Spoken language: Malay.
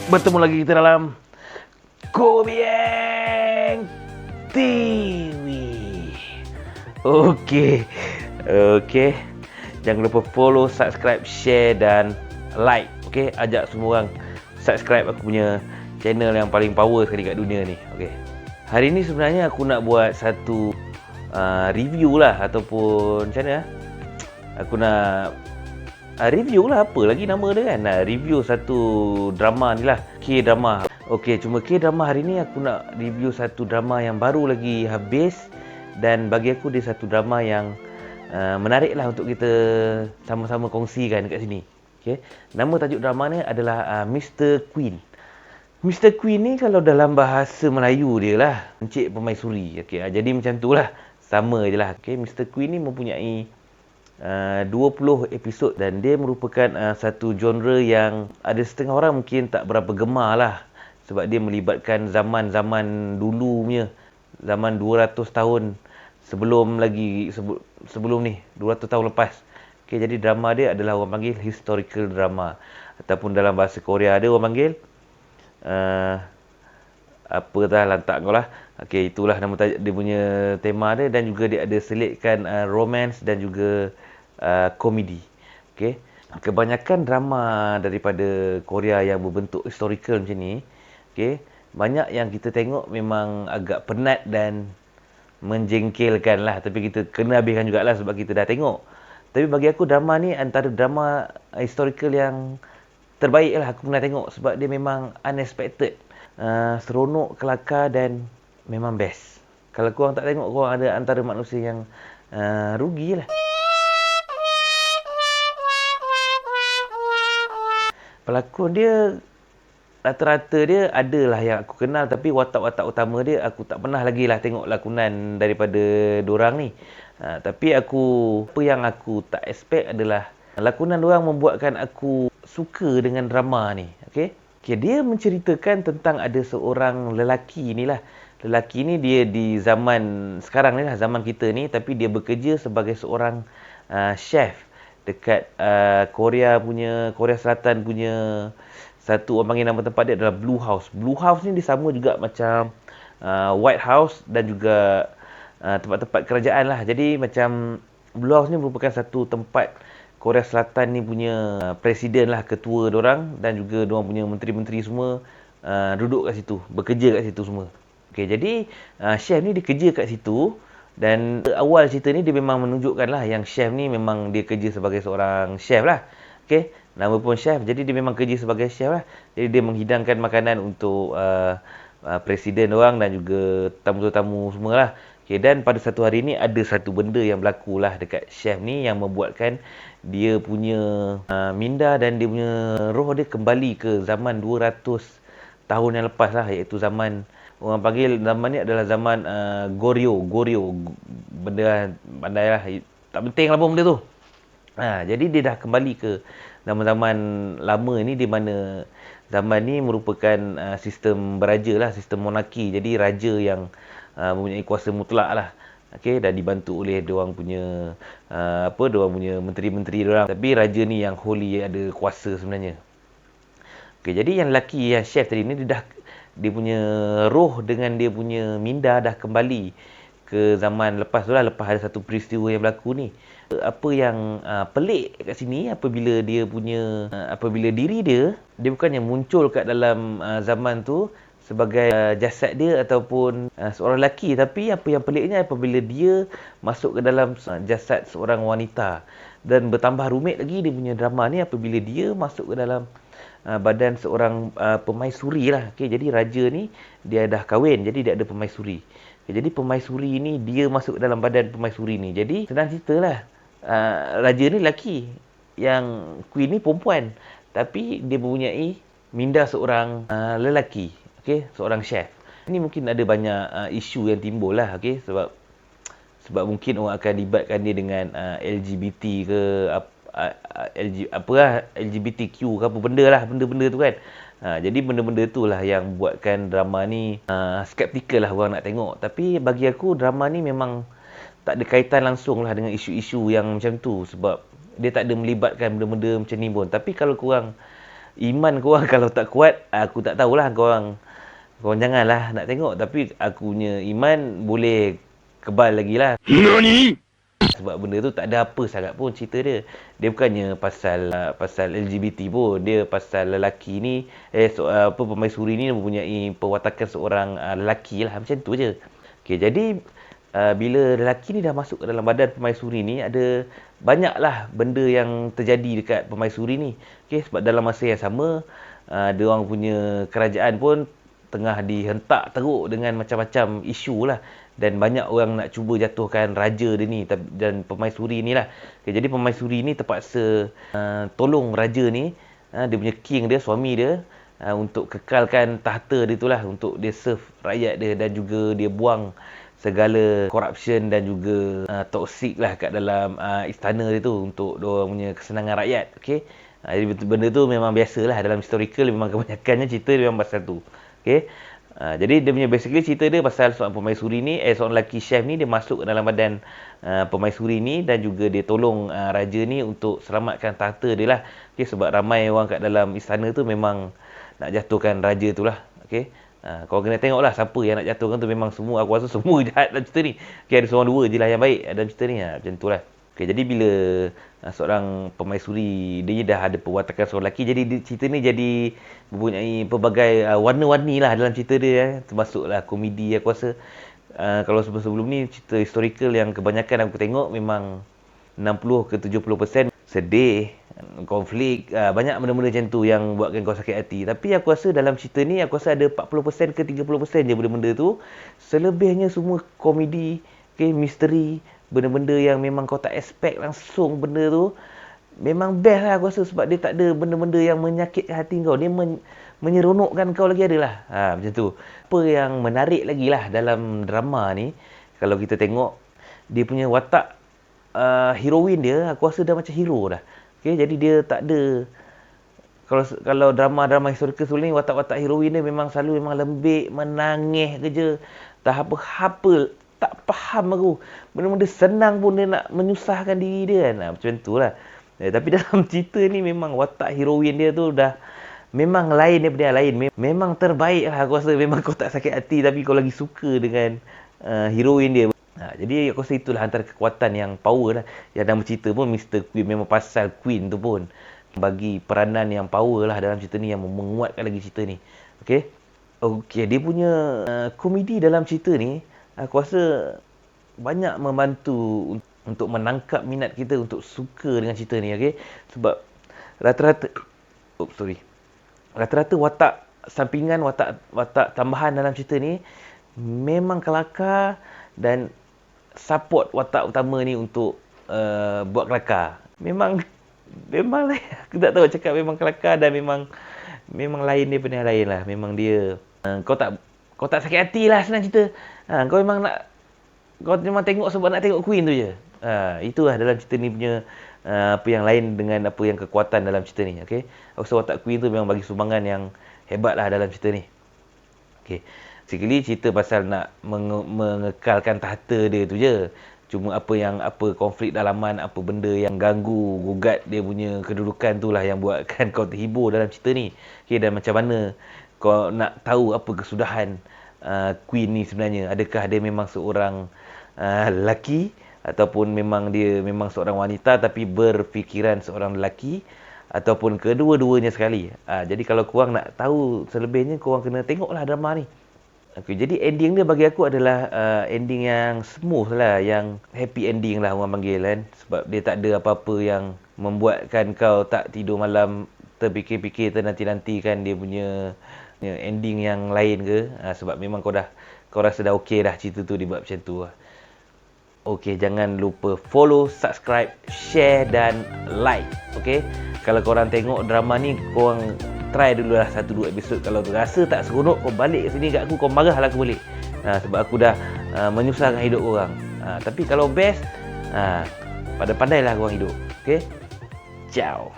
Bertemu lagi kita dalam Kobieng TV. Okey. Okey. Jangan lupa follow, subscribe, share dan like. Okey, ajak semua orang subscribe aku punya channel yang paling power sekali kat dunia ni. Okey. Hari ni sebenarnya aku nak buat satu review lah ataupun macam mana? Aku nak review lah, apa lagi nama dia kan. Review satu drama ni lah, K-drama. Okey, cuma K-drama hari ni aku nak review satu drama yang baru lagi habis. Dan bagi aku dia satu drama yang menarik lah untuk kita sama-sama kongsikan dekat sini. Okey, nama tajuk drama ni adalah Mr. Queen. Mr. Queen ni kalau dalam bahasa Melayu dia lah Encik Permaisuri. Okey, jadi macam tu lah, sama je lah. Okey, Mr. Queen ni mempunyai 20 episod dan dia merupakan satu genre yang ada setengah orang mungkin tak berapa gemar lah, sebab dia melibatkan zaman-zaman dulu punya, zaman 200 tahun sebelum lagi sebelum ni, 200 tahun lepas. Okey, jadi drama dia adalah orang panggil historical drama, ataupun dalam bahasa Korea dia orang panggil apa dah lantak kau lah. Okey, itulah nama dia punya tema dia, dan juga dia ada selitkan romance dan juga komedi. Okey, kebanyakan drama daripada Korea yang berbentuk historical macam ni, okey, banyak yang kita tengok memang agak penat dan menjengkelkan lah, tapi kita kena habiskan jugalah sebab kita dah tengok. Tapi bagi aku drama ni antara drama historical yang terbaik lah aku pernah tengok, sebab dia memang unexpected, seronok, kelakar dan memang best. Kalau korang tak tengok, korang ada antara manusia yang rugi lah. Pelakon dia rata-rata dia adalah yang aku kenal, tapi watak-watak utama dia aku tak pernah lagi lah tengok lakonan daripada dorang ni. Tapi apa yang aku tak expect adalah lakonan dorang membuatkan aku suka dengan drama ni. Okey. Okay, dia menceritakan tentang ada seorang lelaki ni lah. Lelaki ni dia di zaman sekarang ni lah, zaman kita ni, tapi dia bekerja sebagai seorang chef dekat Korea Selatan punya satu, orang panggil nama tempat dia adalah Blue House. Blue House ni dia sama juga macam White House dan juga tempat-tempat kerajaan lah. Jadi macam Blue House ni merupakan satu tempat Korea Selatan ni punya presiden lah, ketua dorang, dan juga dorang punya menteri-menteri semua duduk kat situ, bekerja kat situ semua. Okey, jadi chef ni dia kerja kat situ. Dan awal cerita ni dia memang menunjukkan lah yang chef ni memang dia kerja sebagai seorang chef lah. Okey, nama pun chef, jadi dia memang kerja sebagai chef lah. Jadi dia menghidangkan makanan untuk presiden orang dan juga tamu-tamu semua lah. Okey, dan pada satu hari ni ada satu benda yang berlaku lah dekat chef ni yang membuatkan dia punya minda dan dia punya roh dia kembali ke zaman 200 tahun yang lepas lah, iaitu zaman, orang panggil zaman ni adalah zaman Goryeo. Benda pandai lah, tak penting lah pun benda tu. Jadi dia dah kembali ke zaman-zaman lama ni, di mana zaman ni merupakan sistem beraja lah, sistem monarki. Jadi raja yang mempunyai kuasa mutlak lah. Okey, dan dibantu oleh diorang punya diorang punya menteri-menteri diorang. Tapi raja ni yang wholly ada kuasa sebenarnya. Okey, jadi yang lelaki, yang chef tadi ni, dia punya roh dengan dia punya minda dah kembali ke zaman lepas tu lah, lepas ada satu peristiwa yang berlaku ni. Apa yang pelik kat sini, apabila diri dia bukannya muncul kat dalam zaman tu sebagai jasad dia ataupun seorang lelaki, tapi apa yang peliknya apabila dia masuk ke dalam jasad seorang wanita. Dan bertambah rumit lagi dia punya drama ni apabila dia masuk ke dalam badan seorang permaisuri lah. Okay, jadi raja ni dia dah kahwin, jadi dia ada permaisuri. Okay, jadi permaisuri ni dia masuk dalam badan permaisuri ni. Jadi senang cerita lah, raja ni lelaki, yang queen ni perempuan, tapi dia mempunyai minda seorang lelaki. Okay, seorang chef. Ini mungkin ada banyak isu yang timbul lah. Okay, sebab mungkin orang akan libatkan dia dengan LGBT ke LGBTQ ke apa benda lah, benda-benda tu kan. Jadi benda-benda tu lah yang buatkan drama ni skeptikal lah orang nak tengok. Tapi bagi aku drama ni memang tak ada kaitan langsung lah dengan isu-isu yang macam tu, sebab dia tak ada melibatkan benda-benda macam ni pun. Tapi kalau korang iman korang kalau tak kuat, aku tak tahulah korang janganlah nak tengok. Tapi aku punya iman boleh kebal lagi lah. NANI? Sebab benda tu tak ada apa sangat pun cerita dia. Dia bukannya pasal LGBT pun. Dia pasal lelaki ni, permaisuri ni mempunyai perwatakan seorang lelaki lah. Macam tu je. Okay, jadi bila lelaki ni dah masuk ke dalam badan permaisuri ni, ada banyaklah benda yang terjadi dekat permaisuri ni. Okay, sebab dalam masa yang sama, dia orang punya kerajaan pun tengah dihentak teruk dengan macam-macam isu lah. Dan banyak orang nak cuba jatuhkan raja dia ni dan permaisuri ni lah. Okay, jadi permaisuri ni terpaksa tolong raja ni, dia punya king dia, suami dia, untuk kekalkan tahta dia tu lah, untuk dia serve rakyat dia dan juga dia buang segala corruption dan juga toxic lah kat dalam istana dia tu untuk diorang punya kesenangan rakyat. Okay? Jadi benda tu memang biasa lah dalam historical, memang kebanyakannya cerita dia memang pasal tu. Okay? Jadi dia punya basically cerita dia pasal seorang permaisuri ni, seorang lelaki chef ni, dia masuk ke dalam badan permaisuri ni dan juga dia tolong raja ni untuk selamatkan tahta dia lah. Okay, sebab ramai orang kat dalam istana tu memang nak jatuhkan raja tu lah. Okay, kau kena tengok lah siapa yang nak jatuhkan tu. Memang semua, aku rasa semua jahat dalam cerita ni. Okay, ada seorang dua je lah yang baik dalam cerita ni. Macam tu lah. Okay, jadi bila seorang permaisuri dia dah ada perwatakan seorang lelaki, jadi cerita ni jadi mempunyai pelbagai warna-warni lah dalam cerita dia. Termasuklah komedi, aku rasa. Kalau sebelum-sebelum ni cerita historical yang kebanyakan aku tengok memang 60 ke 70% sedih, konflik, banyak benda-benda macam tu yang buatkan kau sakit hati. Tapi aku rasa dalam cerita ni, aku rasa ada 40% ke 30% je benda-benda tu. Selebihnya semua komedi, okay, misteri, benda-benda yang memang kau tak expect langsung benda tu. Memang best lah aku rasa, sebab dia tak ada benda-benda yang menyakitkan hati kau. Dia menyeronokkan kau lagi ada lah. Macam tu. Apa yang menarik lagi lah dalam drama ni, kalau kita tengok, dia punya watak heroin dia, aku rasa dah macam hero dah. Okay, jadi dia tak ada, kalau drama-drama historical sebelum ni, watak-watak heroin dia memang selalu memang lembik, menangis kerja, tak apa-apa, tak faham aku. Benda-benda senang pun dia nak menyusahkan diri dia kan. Macam tu lah. Tapi dalam cerita ni memang watak heroin dia tu dah memang lain daripada yang lain. Memang terbaik lah aku rasa. Memang kau tak sakit hati tapi kau lagi suka dengan heroin dia. Jadi aku rasa itulah antara kekuatan yang power lah. Yang dalam cerita pun Mr. Queen, memang pasal Queen tu pun bagi peranan yang power lah dalam cerita ni, yang menguatkan lagi cerita ni. Okay, dia punya komedi dalam cerita ni, aku rasa banyak membantu untuk menangkap minat kita untuk suka dengan cerita ni. Okay? Sebab rata-rata watak sampingan, watak tambahan dalam cerita ni memang kelakar dan support watak utama ni untuk buat kelakar. Memang aku tak tahu cakap, memang kelakar dan memang lain daripada yang lain lah. Memang dia kau tak sakit hati lah, senang cerita. Kau memang tengok sebab nak tengok Queen tu je. Itulah dalam cerita ni punya apa yang lain dengan apa yang kekuatan dalam cerita ni. Okay? Aku rasa watak Queen tu memang bagi sumbangan yang hebat lah dalam cerita ni. Okay. Sekali cerita pasal nak mengekalkan tahta dia tu je. Cuma apa konflik dalaman, apa benda yang ganggu, gugat dia punya kedudukan tu lah yang buatkan kau terhibur dalam cerita ni. Okay, dan macam mana kau nak tahu apa kesudahan Queen ni sebenarnya. Adakah dia memang seorang lelaki, ataupun memang dia memang seorang wanita tapi berfikiran seorang lelaki, ataupun kedua-duanya sekali. Jadi kalau korang nak tahu selebihnya, korang kena tengoklah drama ni. Okay, jadi ending dia bagi aku adalah ending yang smooth lah, yang happy ending lah orang panggil kan. Sebab dia tak ada apa-apa yang membuatkan kau tak tidur malam terfikir-fikir, ternanti-nantikan dia punya ending yang lain ke. Sebab memang kau rasa dah okey dah cerita tu dibuat macam tu lah. Okay, jangan lupa follow, subscribe, share dan like. Okay, kalau korang tengok drama ni, korang try dulu lah 1-2 episod. Kalau rasa tak seronok, kau balik ke sini kat aku, kau marah lah aku balik. Sebab aku dah menyusahkan hidup korang. Tapi kalau best, pandai-pandailah korang hidup. Okay, ciao.